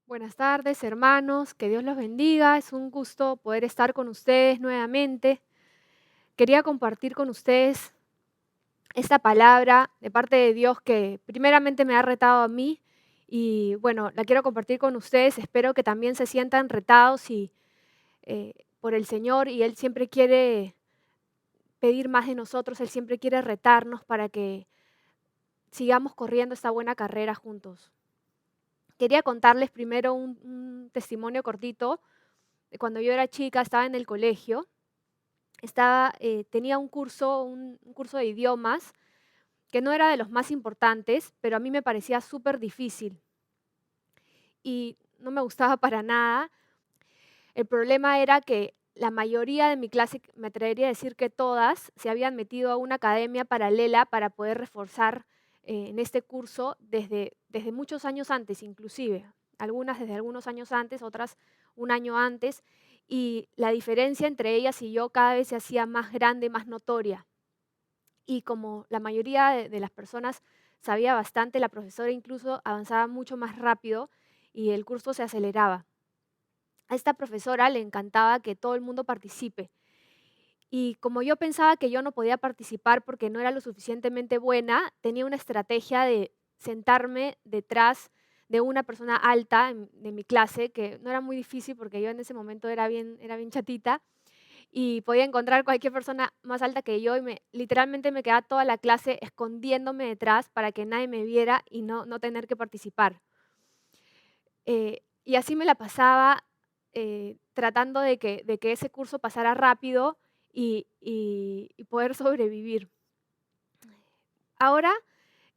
Buenas tardes, hermanos. Que Dios los bendiga. Es un gusto poder estar con ustedes nuevamente. Quería compartir con ustedes esta palabra de parte de Dios que primeramente me ha retado a mí y bueno, la quiero compartir con ustedes. Espero que también se sientan retados por el Señor y Él siempre quiere pedir más de nosotros. Él siempre quiere retarnos para que sigamos corriendo esta buena carrera juntos. Quería contarles primero un testimonio cortito. Cuando yo era chica, estaba en el colegio, tenía un curso de idiomas que no era de los más importantes, pero a mí me parecía súper difícil y no me gustaba para nada. El problema era que la mayoría de mi clase, me atrevería a decir que todas, se habían metido a una academia paralela para poder reforzar en este curso desde muchos años antes, inclusive. Algunas desde algunos años antes, otras un año antes. Y la diferencia entre ellas y yo cada vez se hacía más grande, más notoria. Y como la mayoría de las personas sabía bastante, la profesora incluso avanzaba mucho más rápido y el curso se aceleraba. A esta profesora le encantaba que todo el mundo participe. Y como yo pensaba que yo no podía participar porque no era lo suficientemente buena, tenía una estrategia de sentarme detrás de una persona alta de mi clase, que no era muy difícil porque yo en ese momento era bien chatita y podía encontrar cualquier persona más alta que yo y literalmente me quedaba toda la clase escondiéndome detrás para que nadie me viera y no tener que participar. Y así me la pasaba tratando de que ese curso pasara rápido y poder sobrevivir. Ahora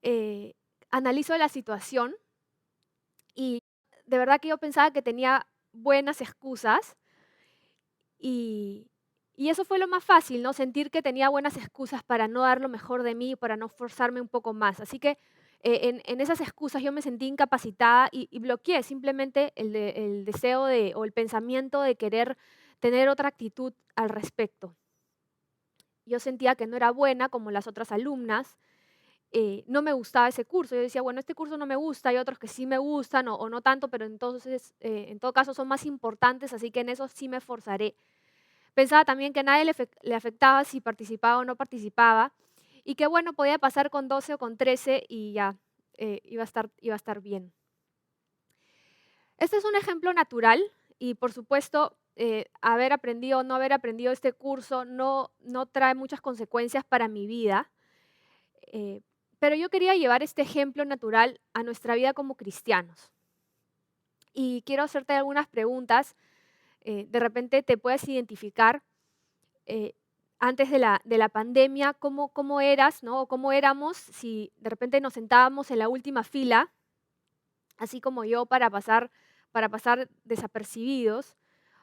eh, analizo la situación y de verdad que yo pensaba que tenía buenas excusas y, y eso fue lo más fácil, ¿no? Sentir que tenía buenas excusas para no dar lo mejor de mí, para no forzarme un poco más. Así que en esas excusas yo me sentí incapacitada y bloqueé simplemente el deseo o el pensamiento de querer tener otra actitud al respecto. Yo sentía que no era buena como las otras alumnas, no me gustaba ese curso. Yo decía, bueno, este curso no me gusta, hay otros que sí me gustan o no tanto, pero entonces en todo caso son más importantes, así que en eso sí me esforzaré. Pensaba también que a nadie le afectaba si participaba o no participaba y que bueno, podía pasar con 12 o con 13 y ya iba a estar bien. Este es un ejemplo natural y por supuesto haber aprendido o no haber aprendido este curso no trae muchas consecuencias para mi vida, eh, pero yo quería llevar este ejemplo natural a nuestra vida como cristianos. Y quiero hacerte algunas preguntas, de repente te puedes identificar eh, antes de la pandemia, cómo eras, ¿no? O cómo éramos si de repente nos sentábamos en la última fila, así como yo, para pasar desapercibidos,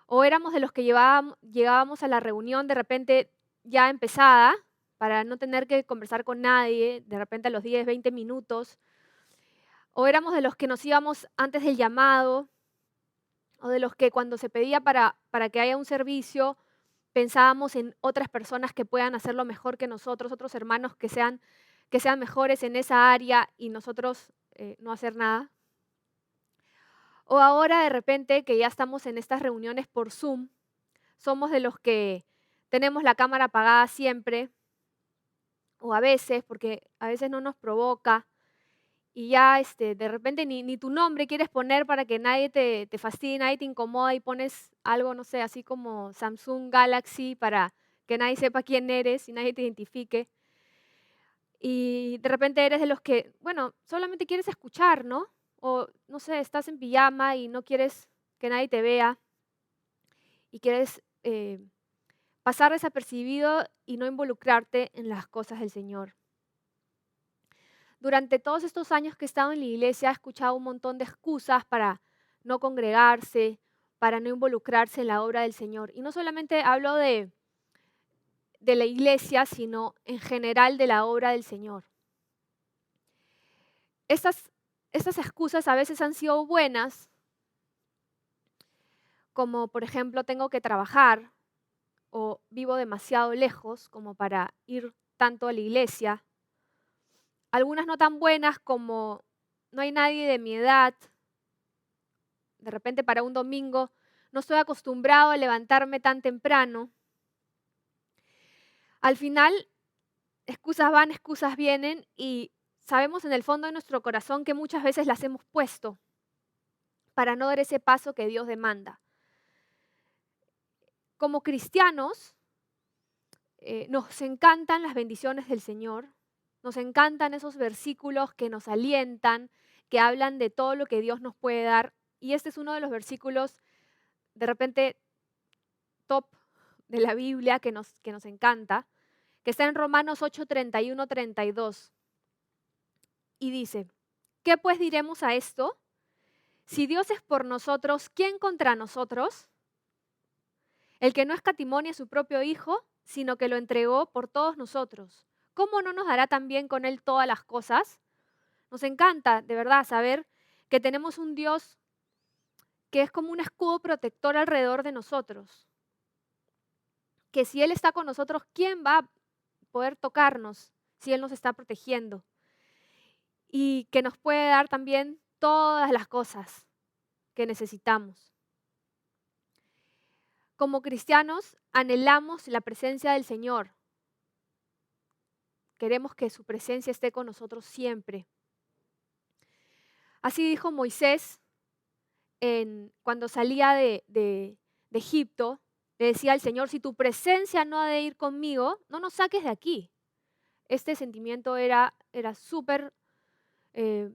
o éramos de los que llegábamos a la reunión de repente ya empezada, para no tener que conversar con nadie, de repente a los 10, 20 minutos, o éramos de los que nos íbamos antes del llamado, o de los que cuando se pedía para que haya un servicio, pensábamos en otras personas que puedan hacerlo mejor que nosotros, otros hermanos que sean mejores en esa área y nosotros no hacer nada. O ahora de repente que ya estamos en estas reuniones por Zoom, somos de los que tenemos la cámara apagada siempre, o a veces, porque a veces no nos provoca, y ya de repente ni tu nombre quieres poner para que nadie te fastidie, nadie te incomoda y pones algo, no sé, así como Samsung Galaxy para que nadie sepa quién eres y nadie te identifique. Y de repente eres de los que, bueno, solamente quieres escuchar, ¿no? O no sé, estás en pijama y no quieres que nadie te vea y quieres pasar desapercibido y no involucrarte en las cosas del Señor. Durante todos estos años que he estado en la iglesia, he escuchado un montón de excusas para no congregarse, para no involucrarse en la obra del Señor. Y no solamente hablo de la iglesia, sino en general de la obra del Señor. Estas, estas excusas a veces han sido buenas, como por ejemplo tengo que trabajar o vivo demasiado lejos como para ir tanto a la iglesia. Algunas no tan buenas como no hay nadie de mi edad de repente para un domingo no estoy acostumbrado a levantarme tan temprano. Al final, excusas van, excusas vienen y sabemos en el fondo de nuestro corazón que muchas veces las hemos puesto para no dar ese paso que Dios demanda. Como cristianos, nos encantan las bendiciones del Señor, nos encantan esos versículos que nos alientan, que hablan de todo lo que Dios nos puede dar. Y este es uno de los versículos, de repente, top de la Biblia que nos encanta, que está en Romanos 8, 31, 32. Y dice, ¿qué pues diremos a esto? Si Dios es por nosotros, ¿quién contra nosotros? El que no escatimó ni a su propio Hijo, sino que lo entregó por todos nosotros. ¿Cómo no nos dará también con Él todas las cosas? Nos encanta, de verdad, saber que tenemos un Dios que es como un escudo protector alrededor de nosotros. Que si Él está con nosotros, ¿quién va a poder tocarnos si Él nos está protegiendo? Y que nos puede dar también todas las cosas que necesitamos. Como cristianos, anhelamos la presencia del Señor. Queremos que su presencia esté con nosotros siempre. Así dijo Moisés cuando salía de Egipto, le decía al Señor, si tu presencia no ha de ir conmigo, no nos saques de aquí. Este sentimiento era súper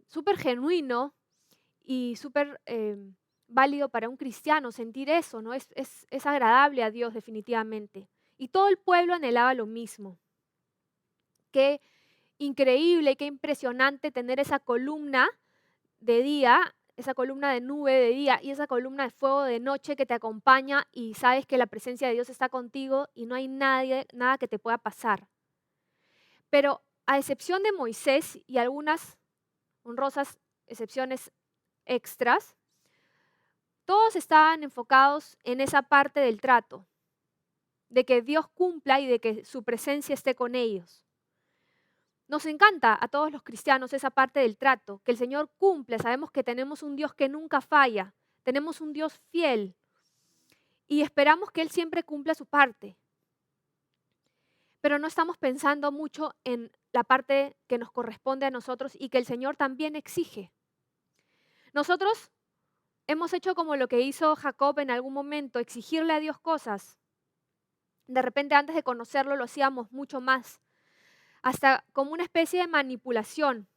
súper genuino y súper válido para un cristiano sentir eso, ¿no? Es agradable a Dios definitivamente. Y todo el pueblo anhelaba lo mismo. Qué increíble, qué impresionante tener esa columna de día, esa columna de nube de día y esa columna de fuego de noche que te acompaña y sabes que la presencia de Dios está contigo y no hay nada que te pueda pasar. Pero a excepción de Moisés y algunas honrosas excepciones extras, todos estaban enfocados en esa parte del trato, de que Dios cumpla y de que su presencia esté con ellos. Nos encanta a todos los cristianos esa parte del trato, que el Señor cumple. Sabemos que tenemos un Dios que nunca falla, tenemos un Dios fiel y esperamos que Él siempre cumpla su parte. Pero no estamos pensando mucho en la parte que nos corresponde a nosotros y que el Señor también exige. Nosotros hemos hecho como lo que hizo Jacob en algún momento, exigirle a Dios cosas. De repente antes de conocerlo lo hacíamos mucho más, hasta como una especie de manipulación.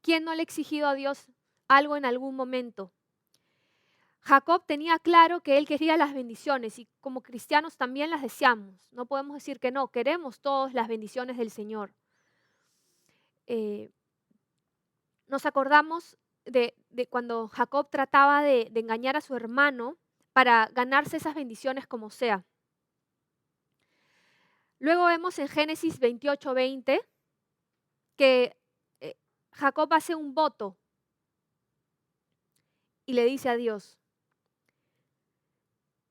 ¿Quién no le ha exigido a Dios algo en algún momento? Jacob tenía claro que él quería las bendiciones y como cristianos también las deseamos. No podemos decir que no, queremos todas las bendiciones del Señor. Nos acordamos de cuando Jacob trataba de engañar a su hermano para ganarse esas bendiciones como sea. Luego vemos en Génesis 28:20 que Jacob hace un voto y le dice a Dios,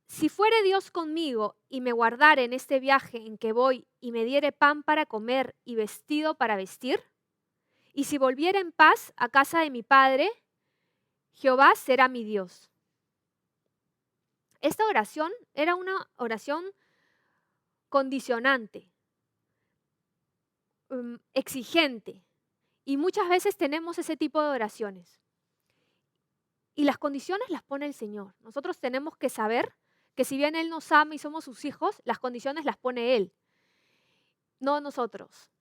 si fuere Dios conmigo y me guardare en este viaje en que voy y me diere pan para comer y vestido para vestir, y si volviere en paz a casa de mi padre, Jehová será mi Dios. Esta oración era una oración condicionante, exigente, y muchas veces tenemos ese tipo de oraciones. Y las condiciones las pone el Señor. Nosotros tenemos que saber que si bien Él nos ama y somos sus hijos, las condiciones las pone Él, no nosotros.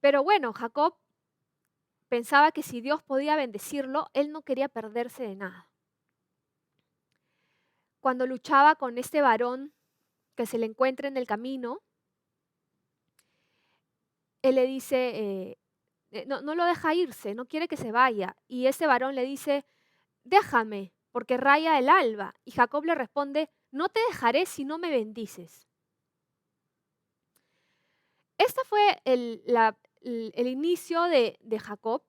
Pero bueno, Jacob pensaba que si Dios podía bendecirlo, él no quería perderse de nada. Cuando luchaba con este varón que se le encuentra en el camino, él le dice, no lo deja irse, no quiere que se vaya. Y ese varón le dice, déjame, porque raya el alba. Y Jacob le responde, no te dejaré si no me bendices. Este fue el inicio de Jacob,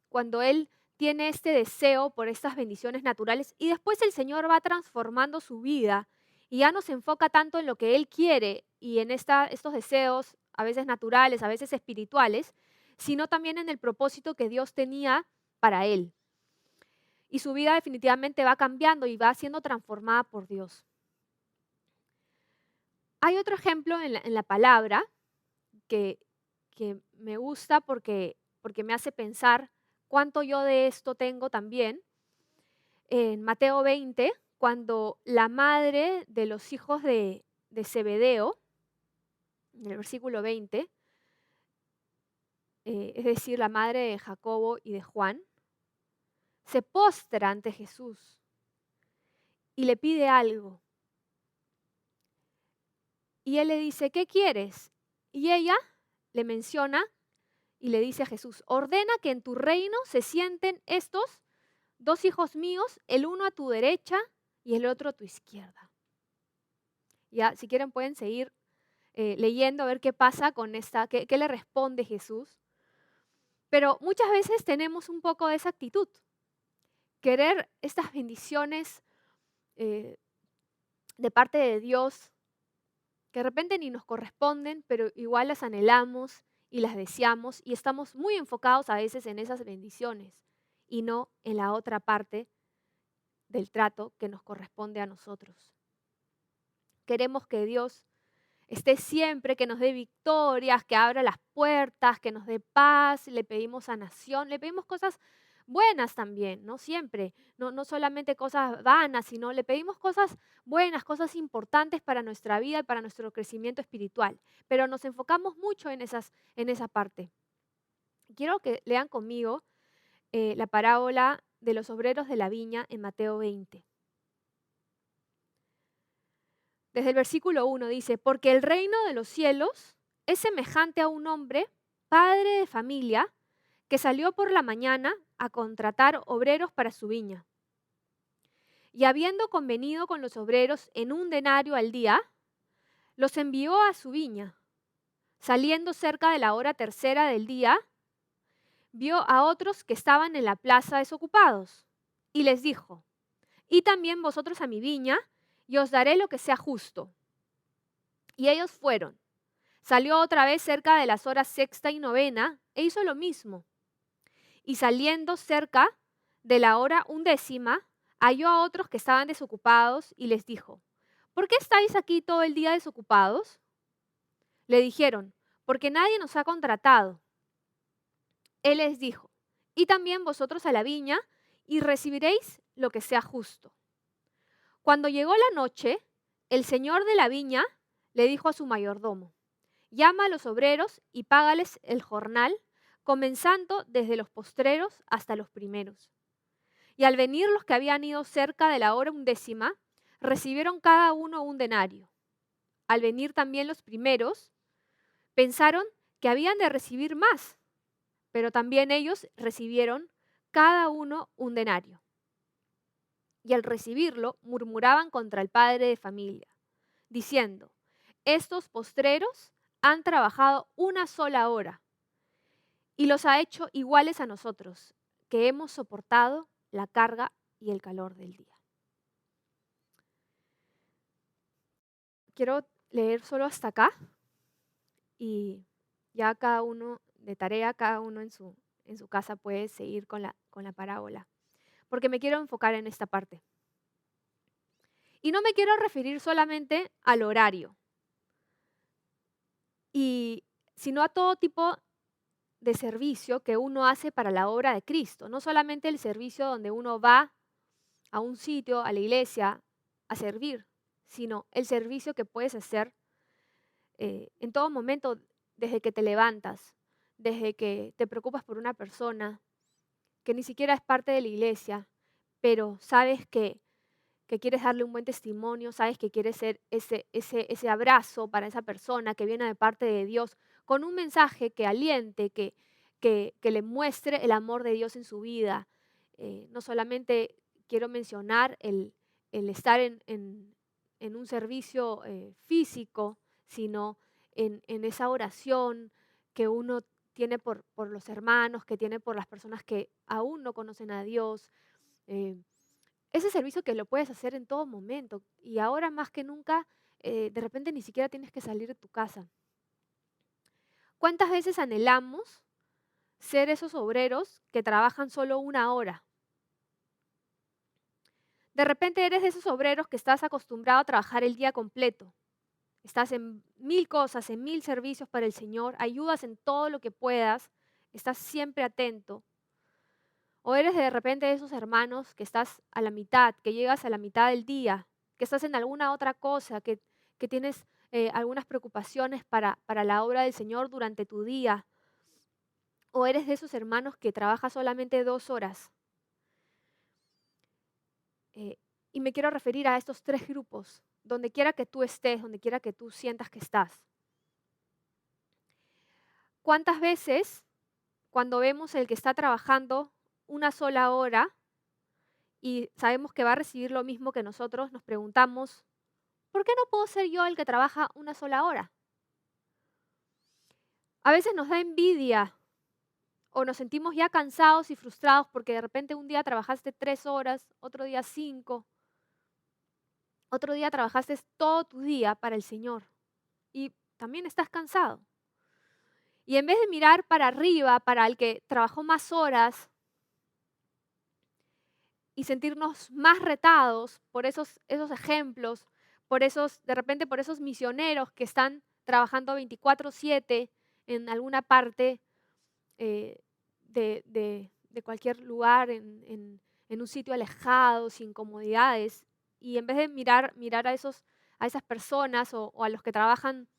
cuando él tiene este deseo por estas bendiciones naturales y después el Señor va transformando su vida y ya no se enfoca tanto en lo que él quiere y en estos deseos, a veces naturales, a veces espirituales, sino también en el propósito que Dios tenía para él. y su vida definitivamente va cambiando y va siendo transformada por Dios. Hay otro ejemplo en la palabra que, que me gusta porque me hace pensar cuánto yo de esto tengo también. En Mateo 20, cuando la madre de los hijos de Zebedeo, en el versículo 20, es decir, la madre de Jacobo y de Juan, se postra ante Jesús y le pide algo. Y él le dice, ¿qué quieres? Y ella le menciona y le dice a Jesús, ordena que en tu reino se sienten estos dos hijos míos, el uno a tu derecha y el otro a tu izquierda. Ya, si quieren pueden seguir leyendo a ver qué pasa con esta, qué le responde Jesús. Pero muchas veces tenemos un poco de esa actitud, querer estas bendiciones eh, de parte de Dios, que de repente ni nos corresponden, pero igual las anhelamos y las deseamos y estamos muy enfocados a veces en esas bendiciones y no en la otra parte del trato que nos corresponde a nosotros. Queremos que Dios esté siempre, que nos dé victorias, que abra las puertas, que nos dé paz, le pedimos sanación, le pedimos cosas buenas también, no siempre, no solamente cosas vanas, sino le pedimos cosas buenas, cosas importantes para nuestra vida y para nuestro crecimiento espiritual, pero nos enfocamos mucho en esa parte. Quiero que lean conmigo la parábola de los obreros de la viña en Mateo 20. Desde el versículo 1 dice, porque el reino de los cielos es semejante a un hombre, padre de familia, que salió por la mañana a contratar obreros para su viña. Y habiendo convenido con los obreros en 1 denario al día, los envió a su viña. Saliendo cerca de la hora tercera del día, vio a otros que estaban en la plaza desocupados, y les dijo, id también vosotros a mi viña, y os daré lo que sea justo. Y ellos fueron. Salió otra vez cerca de las horas sexta y novena, e hizo lo mismo. Y saliendo cerca de la hora 11, halló a otros que estaban desocupados, y les dijo, ¿por qué estáis aquí todo el día desocupados? Le dijeron, porque nadie nos ha contratado. Él les dijo, y también vosotros a la viña, y recibiréis lo que sea justo. Cuando llegó la noche, el señor de la viña le dijo a su mayordomo, llama a los obreros y págales el jornal, comenzando desde los postreros hasta los primeros. Y al venir los que habían ido cerca de la hora 11, recibieron cada uno 1 denario. Al venir también los primeros, pensaron que habían de recibir más, pero también ellos recibieron cada uno 1 denario. Y al recibirlo, murmuraban contra el padre de familia, diciendo, estos postreros han trabajado 1 sola hora y los ha hecho iguales a nosotros, que hemos soportado la carga y el calor del día. Quiero leer solo hasta acá y ya cada uno de tarea, cada uno en su casa puede seguir con la parábola, porque me quiero enfocar en esta parte. Y no me quiero referir solamente al horario, sino a todo tipo de servicio que uno hace para la obra de Cristo. No solamente el servicio donde uno va a un sitio, a la iglesia, a servir, sino el servicio que puedes hacer en todo momento, desde que te levantas, desde que te preocupas por una persona que ni siquiera es parte de la iglesia, pero sabes que quieres darle un buen testimonio, sabes que quieres ser ese abrazo para esa persona que viene de parte de Dios, con un mensaje que aliente, que le muestre el amor de Dios en su vida. No solamente quiero mencionar el estar en un servicio físico, sino en esa oración que uno tiene por los hermanos, que tiene por las personas que aún no conocen a Dios. Ese servicio que lo puedes hacer en todo momento y ahora más que nunca, de repente ni siquiera tienes que salir de tu casa. ¿Cuántas veces anhelamos ser esos obreros que trabajan solo 1 hora? De repente eres de esos obreros que estás acostumbrado a trabajar el día completo. Estás en mil cosas, en mil servicios para el Señor, ayudas en todo lo que puedas, estás siempre atento. O eres de repente de esos hermanos que estás a la mitad, que llegas a la mitad del día, que estás en alguna otra cosa, que tienes algunas preocupaciones para la obra del Señor durante tu día. O eres de esos hermanos que trabajas solamente 2 horas. Eh, y me quiero referir a estos 3 grupos, donde quiera que tú estés, donde quiera que tú sientas que estás. ¿Cuántas veces cuando vemos el que está trabajando una sola hora y sabemos que va a recibir lo mismo que nosotros, nos preguntamos, ¿por qué no puedo ser yo el que trabaja una sola hora? A veces nos da envidia o nos sentimos ya cansados y frustrados porque de repente un día trabajaste 3 horas, otro día 5, otro día trabajaste todo tu día para el Señor y también estás cansado. Y en vez de mirar para arriba, para el que trabajó más horas y sentirnos más retados por esos ejemplos, de repente por esos misioneros que están trabajando 24/7 en alguna parte eh, de cualquier lugar, en un sitio alejado, sin comodidades, y en vez de mirar a esas personas o a los que trabajan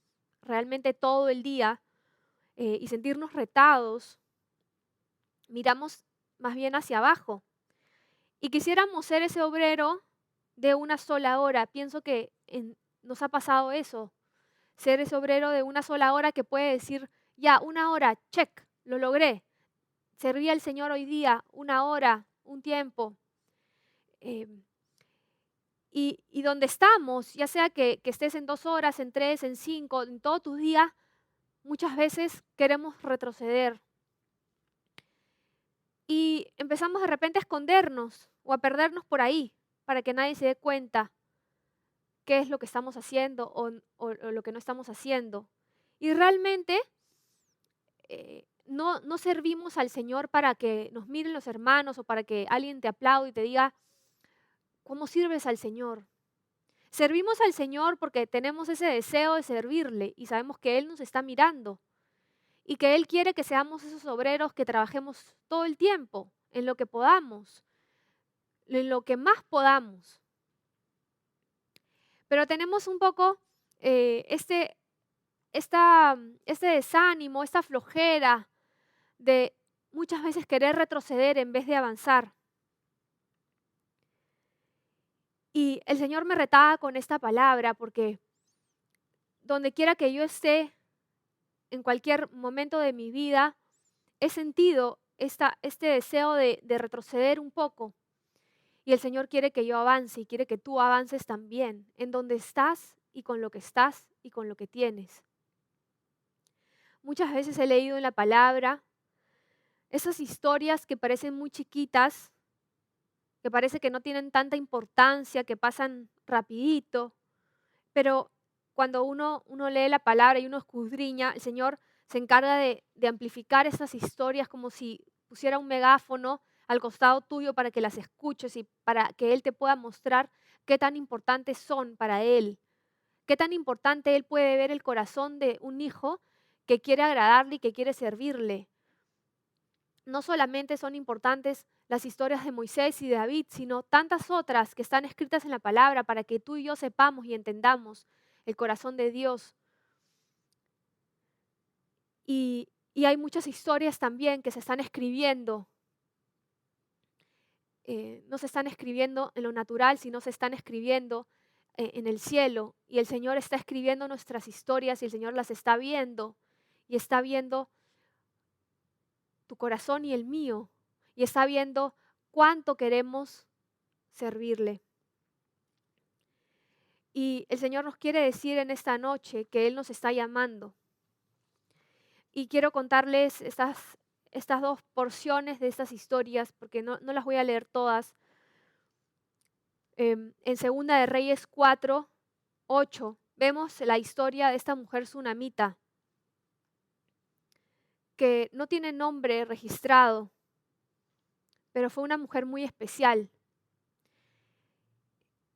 realmente todo el día y sentirnos retados, miramos más bien hacia abajo. Y quisiéramos ser ese obrero de una sola hora. Pienso que nos ha pasado eso, ser ese obrero de una sola hora que puede decir, ya, 1 hora, check, lo logré. Serví al Señor hoy día, 1 hora, un tiempo. Eh, y donde estamos, ya sea que estés en 2 horas, en 3, en 5, en todos tus días, muchas veces queremos retroceder. Y empezamos de repente a escondernos o a perdernos por ahí para que nadie se dé cuenta qué es lo que estamos haciendo o lo que no estamos haciendo. Y realmente no servimos al Señor para que nos miren los hermanos o para que alguien te aplaude y te diga, ¿cómo sirves al Señor? Servimos al Señor porque tenemos ese deseo de servirle y sabemos que Él nos está mirando y que Él quiere que seamos esos obreros que trabajemos todo el tiempo, en lo que podamos, en lo que más podamos. Pero tenemos un poco este este desánimo, esta flojera de muchas veces querer retroceder en vez de avanzar. Y el Señor me retaba con esta palabra porque donde quiera que yo esté, en cualquier momento de mi vida, he sentido este deseo de retroceder un poco. Y el Señor quiere que yo avance y quiere que tú avances también en donde estás y con lo que estás y con lo que tienes. Muchas veces he leído en la palabra esas historias que parecen muy chiquitas, que parece que no tienen tanta importancia, que pasan rapidito, pero cuando uno lee la palabra y uno escudriña, el Señor se encarga de amplificar esas historias como si pusiera un megáfono al costado tuyo para que las escuches y para que Él te pueda mostrar qué tan importantes son para Él, qué tan importante Él puede ver el corazón de un hijo que quiere agradarle y que quiere servirle. No solamente son importantes las historias de Moisés y de David, sino tantas otras que están escritas en la palabra para que tú y yo sepamos y entendamos el corazón de Dios. Y hay muchas historias también que se están escribiendo. No se están escribiendo en lo natural, sino se están escribiendo en el cielo. Y el Señor está escribiendo nuestras historias y el Señor las está viendo. Y está viendo tu corazón y el mío. Y está viendo cuánto queremos servirle. Y el Señor nos quiere decir en esta noche que Él nos está llamando. Y quiero contarles estas 2 porciones de estas historias, porque no las voy a leer todas. En Segunda de Reyes 4:8 vemos la historia de esta mujer sunamita, que no tiene nombre registrado, pero fue una mujer muy especial.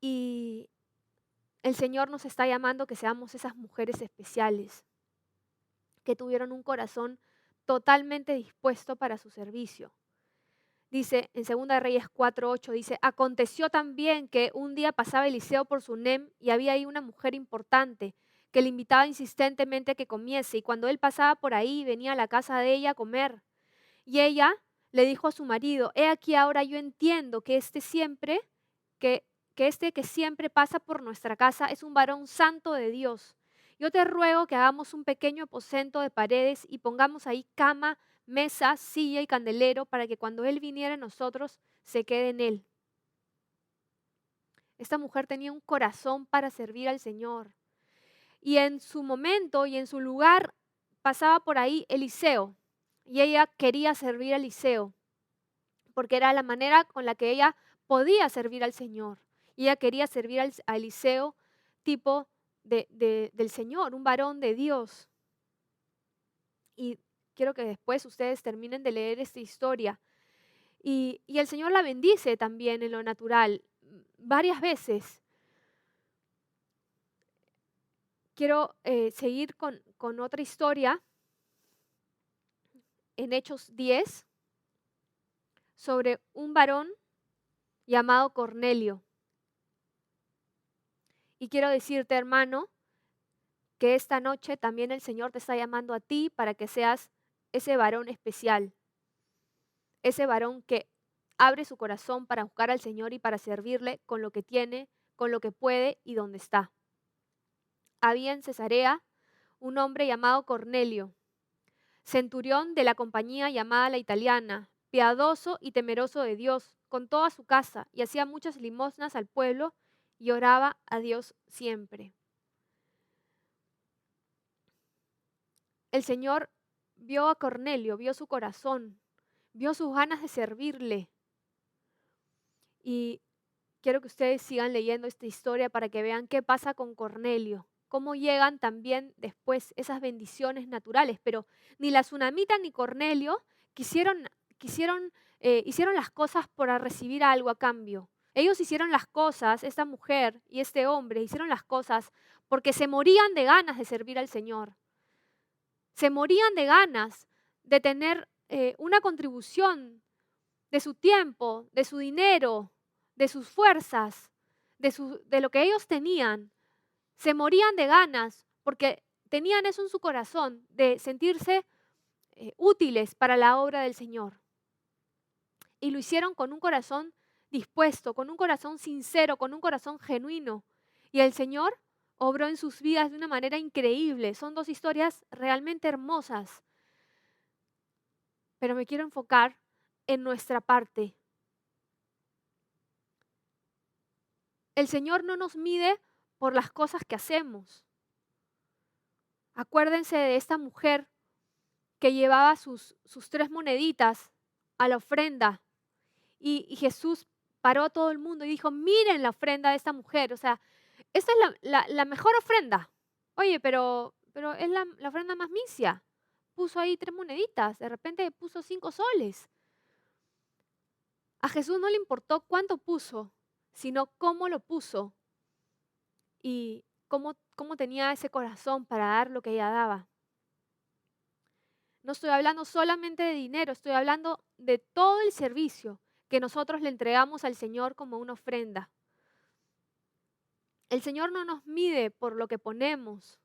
Y el Señor nos está llamando que seamos esas mujeres especiales, que tuvieron un corazón totalmente dispuesto para su servicio. Dice en 2 Reyes 4:8, dice, aconteció también que un día pasaba Eliseo por Sunem y había ahí una mujer importante que le invitaba insistentemente a que comiese, y cuando él pasaba por ahí venía a la casa de ella a comer. Y ella le dijo a su marido, he aquí ahora yo entiendo que que, este que siempre pasa por nuestra casa es un varón santo de Dios. Yo te ruego que hagamos un pequeño aposento de paredes y pongamos ahí cama, mesa, silla y candelero para que cuando él viniera a nosotros se quede en él. Esta mujer tenía un corazón para servir al Señor. Y en su momento y en su lugar pasaba por ahí Eliseo. Y ella quería servir a Eliseo, porque era la manera con la que ella podía servir al Señor. Y ella quería servir a Eliseo, tipo del Señor, un varón de Dios. Y quiero que después ustedes terminen de leer esta historia. Y el Señor la bendice también en lo natural, varias veces. Quiero seguir con otra historia en Hechos 10 sobre un varón llamado Cornelio. Y quiero decirte, hermano, que esta noche también el Señor te está llamando a ti para que seas ese varón especial, ese varón que abre su corazón para buscar al Señor y para servirle con lo que tiene, con lo que puede y donde está. Había en Cesarea un hombre llamado Cornelio, centurión de la compañía llamada La Italiana, piadoso y temeroso de Dios, con toda su casa, y hacía muchas limosnas al pueblo y oraba a Dios siempre. El Señor vio a Cornelio, vio su corazón, vio sus ganas de servirle. Y quiero que ustedes sigan leyendo esta historia para que vean qué pasa con Cornelio, cómo llegan también después esas bendiciones naturales. Pero ni la tsunamita ni Cornelio hicieron las cosas para recibir algo a cambio. Ellos hicieron las cosas, esta mujer y este hombre hicieron las cosas porque se morían de ganas de servir al Señor. Se morían de ganas de tener una contribución de su tiempo, de su dinero, de sus fuerzas, de lo que ellos tenían. Se morían de ganas porque tenían eso en su corazón, de sentirse útiles para la obra del Señor. Y lo hicieron con un corazón dispuesto, con un corazón sincero, con un corazón genuino. Y el Señor obró en sus vidas de una manera increíble. Son dos historias realmente hermosas. Pero me quiero enfocar en nuestra parte. El Señor no nos mide por las cosas que hacemos. Acuérdense de esta mujer que llevaba sus 3 moneditas a la ofrenda y Jesús paró a todo el mundo y dijo, miren la ofrenda de esta mujer. O sea, esta es la mejor ofrenda. Oye, pero es la ofrenda más misia. Puso ahí 3 moneditas, de repente puso 5 soles. A Jesús no le importó cuánto puso, sino cómo lo puso y cómo tenía ese corazón para dar lo que ella daba. No estoy hablando solamente de dinero, estoy hablando de todo el servicio que nosotros le entregamos al Señor como una ofrenda. El Señor no nos mide por lo que ponemos,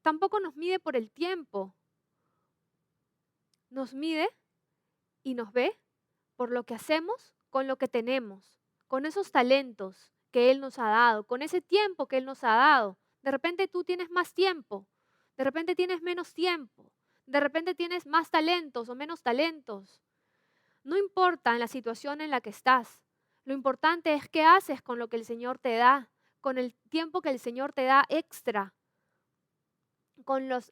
tampoco nos mide por el tiempo. Nos mide y nos ve por lo que hacemos con lo que tenemos, con esos talentos que Él nos ha dado, con ese tiempo que Él nos ha dado. De repente tú tienes más tiempo, de repente tienes menos tiempo, de repente tienes más talentos o menos talentos. No importa en la situación en la que estás, lo importante es qué haces con lo que el Señor te da, con el tiempo que el Señor te da extra, con las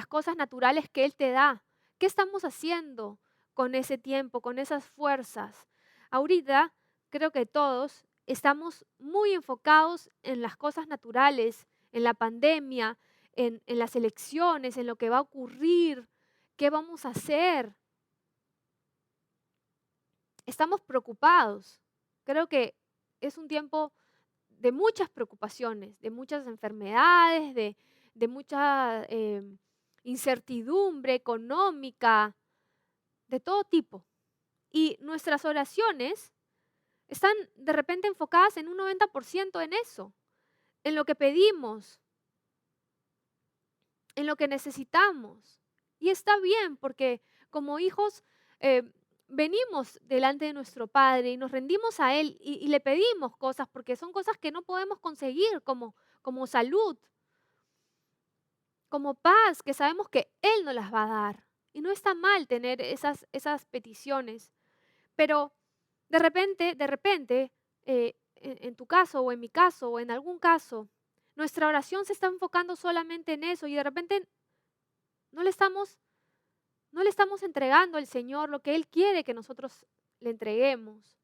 cosas naturales que Él te da. ¿Qué estamos haciendo con ese tiempo, con esas fuerzas? Ahorita creo que todos estamos muy enfocados en las cosas naturales, en la pandemia, en las elecciones, en lo que va a ocurrir, qué vamos a hacer. Estamos preocupados. Creo que es un tiempo de muchas preocupaciones, de muchas enfermedades, de mucha incertidumbre económica, de todo tipo. Y nuestras oraciones están de repente enfocadas en un 90% en eso, en lo que pedimos, en lo que necesitamos. Y está bien porque como hijos eh, venimos delante de nuestro Padre y nos rendimos a Él y le pedimos cosas porque son cosas que no podemos conseguir como salud, como paz, que sabemos que Él nos las va a dar. Y no está mal tener esas peticiones, pero de repente, en tu caso o en mi caso o en algún caso, nuestra oración se está enfocando solamente en eso y de repente no le estamos, no le estamos entregando al Señor lo que Él quiere que nosotros le entreguemos.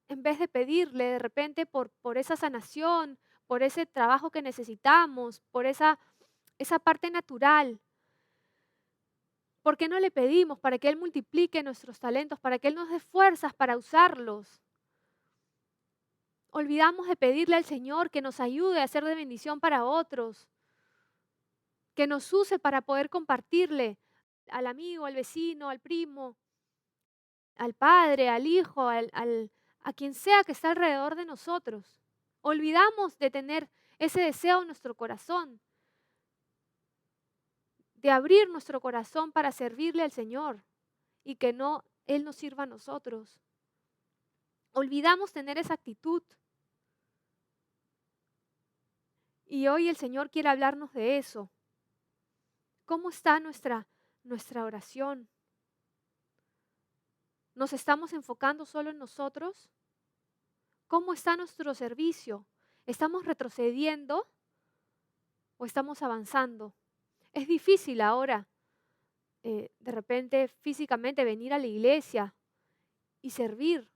En vez de pedirle de repente por esa sanación, por ese trabajo que necesitamos, por esa parte natural, ¿por qué no le pedimos para que Él multiplique nuestros talentos, para que Él nos dé fuerzas para usarlos? Olvidamos de pedirle al Señor que nos ayude a ser de bendición para otros, que nos use para poder compartirle al amigo, al vecino, al primo, al padre, al hijo, a quien sea que está alrededor de nosotros. Olvidamos de tener ese deseo en nuestro corazón, de abrir nuestro corazón para servirle al Señor y que no Él nos sirva a nosotros. Olvidamos tener esa actitud. Y hoy el Señor quiere hablarnos de eso. ¿Cómo está nuestra oración? ¿Nos estamos enfocando solo en nosotros? ¿Cómo está nuestro servicio? ¿Estamos retrocediendo o estamos avanzando? Es difícil ahora, de repente, físicamente venir a la iglesia y servir.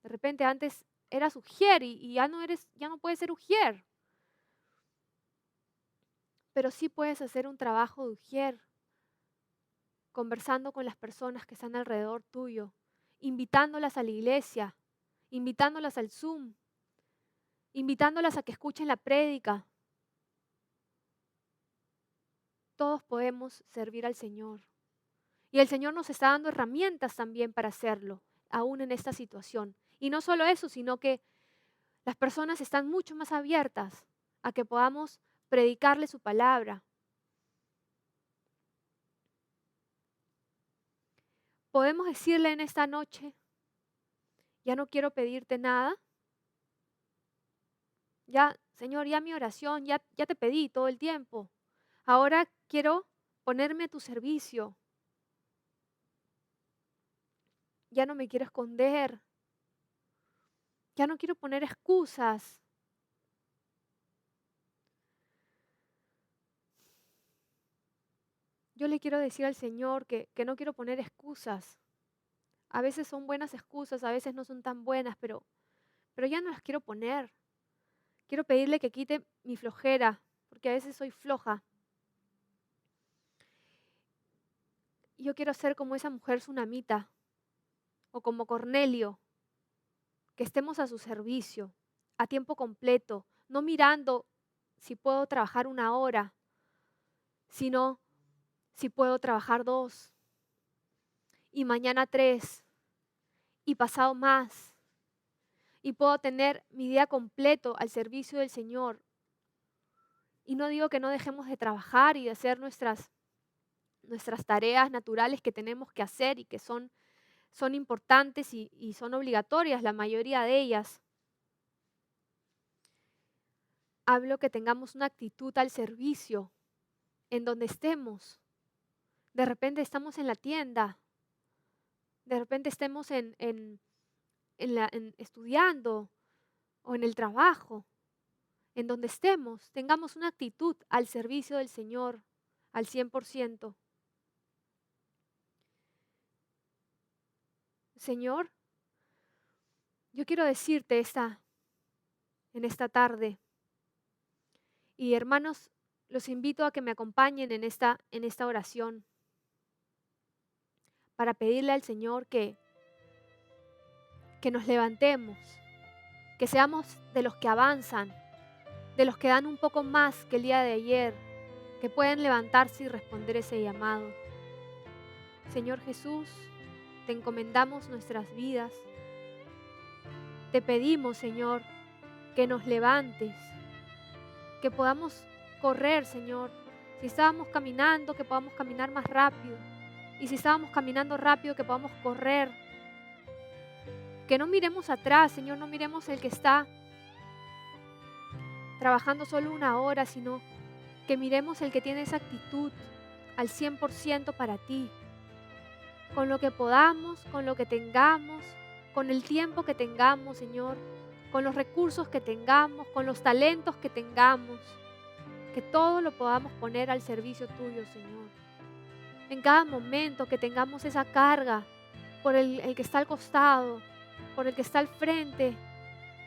De repente antes eras ujier y ya no puedes ser ujier. Pero sí puedes hacer un trabajo de ujier, conversando con las personas que están alrededor tuyo, invitándolas a la iglesia, invitándolas al Zoom, invitándolas a que escuchen la prédica. Todos podemos servir al Señor. Y el Señor nos está dando herramientas también para hacerlo, aún en esta situación. Y no solo eso, sino que las personas están mucho más abiertas a que podamos predicarle su palabra. Podemos decirle en esta noche, ya no quiero pedirte nada. Ya, Señor, ya mi oración, ya te pedí todo el tiempo. Ahora quiero ponerme a tu servicio. Ya no me quiero esconder. Ya no quiero poner excusas. Yo le quiero decir al Señor que no quiero poner excusas. A veces son buenas excusas, a veces no son tan buenas, pero ya no las quiero poner. Quiero pedirle que quite mi flojera, porque a veces soy floja. Y yo quiero ser como esa mujer tsunamita o como Cornelio, que estemos a su servicio, a tiempo completo, no mirando si puedo trabajar 1 hora, sino si puedo trabajar 2 y mañana 3 y pasado más. Y puedo tener mi día completo al servicio del Señor. Y no digo que no dejemos de trabajar y de hacer nuestras tareas naturales que tenemos que hacer y que son importantes y son obligatorias, la mayoría de ellas. Hablo que tengamos una actitud al servicio en donde estemos. De repente estamos en la tienda, de repente estemos estudiando o en el trabajo, en donde estemos, tengamos una actitud al servicio del Señor al 100%. Señor, yo quiero decirte en esta tarde, y hermanos, los invito a que me acompañen en esta oración para pedirle al Señor que que nos levantemos, que seamos de los que avanzan, de los que dan un poco más que el día de ayer, que pueden levantarse y responder ese llamado. Señor Jesús, te encomendamos nuestras vidas. Te pedimos, Señor, que nos levantes, que podamos correr, Señor. Si estábamos caminando, que podamos caminar más rápido. Y si estábamos caminando rápido, que podamos correr. Que no miremos atrás, Señor, no miremos el que está trabajando solo 1 hora, sino que miremos el que tiene esa actitud al 100% para ti. Con lo que podamos, con lo que tengamos, con el tiempo que tengamos, Señor, con los recursos que tengamos, con los talentos que tengamos, que todo lo podamos poner al servicio tuyo, Señor. En cada momento que tengamos esa carga por el que está al costado, por el que está al frente,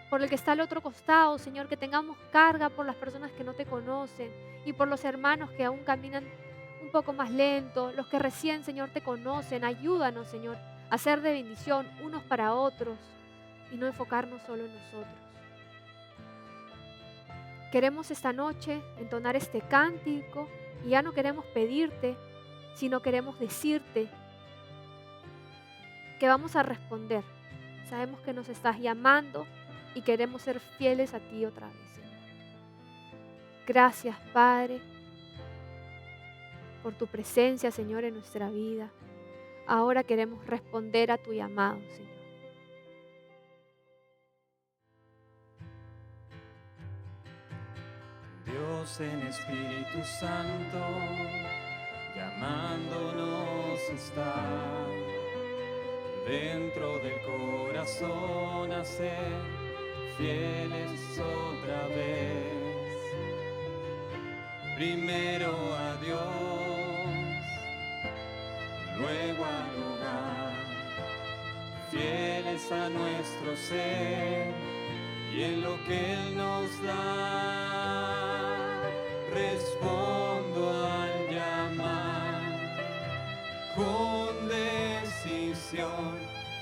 por el que está al otro costado, Señor, que tengamos carga por las personas que no te conocen y por los hermanos que aún caminan un poco más lento, los que recién, Señor, te conocen. Ayúdanos, Señor, a ser de bendición unos para otros y no enfocarnos solo en nosotros. Queremos esta noche entonar este cántico y ya no queremos pedirte, sino queremos decirte que vamos a responder. Sabemos que nos estás llamando y queremos ser fieles a ti otra vez, Señor. Gracias, Padre, por tu presencia, Señor, en nuestra vida. Ahora queremos responder a tu llamado, Señor. Dios en Espíritu Santo, llamándonos está, dentro del corazón a ser fieles otra vez. Primero a Dios, luego al hogar, fieles a nuestro ser y en lo que Él nos da, respondo al llamar con decisión.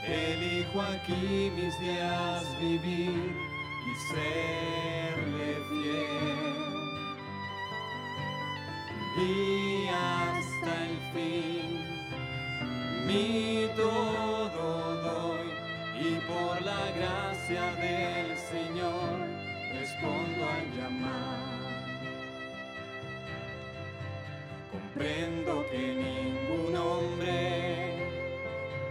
Elijo aquí mis días vivir y serle fiel, y hasta el fin mi todo doy, y por la gracia del Señor respondo al llamar. Comprendo que ningún hombre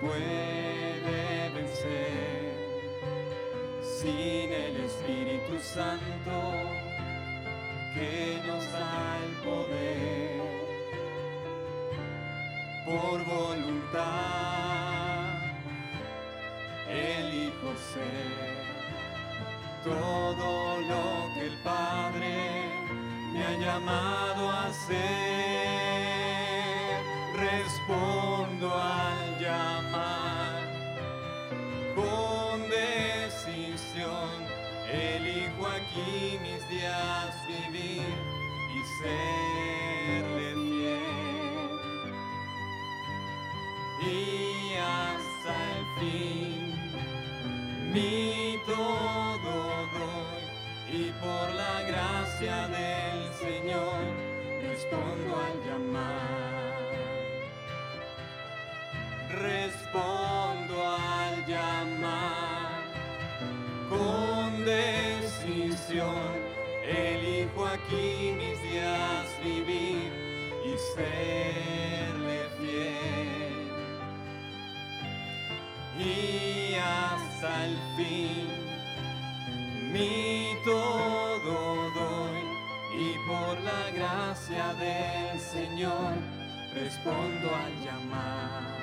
puede vencer sin el Espíritu Santo que nos da el poder. Por voluntad elijo ser todo lo que el Padre me ha llamado a ser. Respondo al llamar con decisión. Elijo aquí mis días vivir y serle fiel, y hasta el fin mi todo doy, y por la gracia del Señor respondo al llamar. Respondo al llamar con decisión. Elijo aquí mis días vivir y serle fiel, y hasta el fin mi todo doy, y por la gracia del Señor respondo al llamar.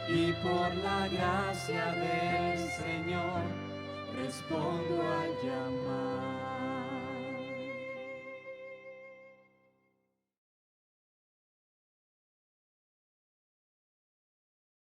Y por la gracia del Señor respondo al llamar.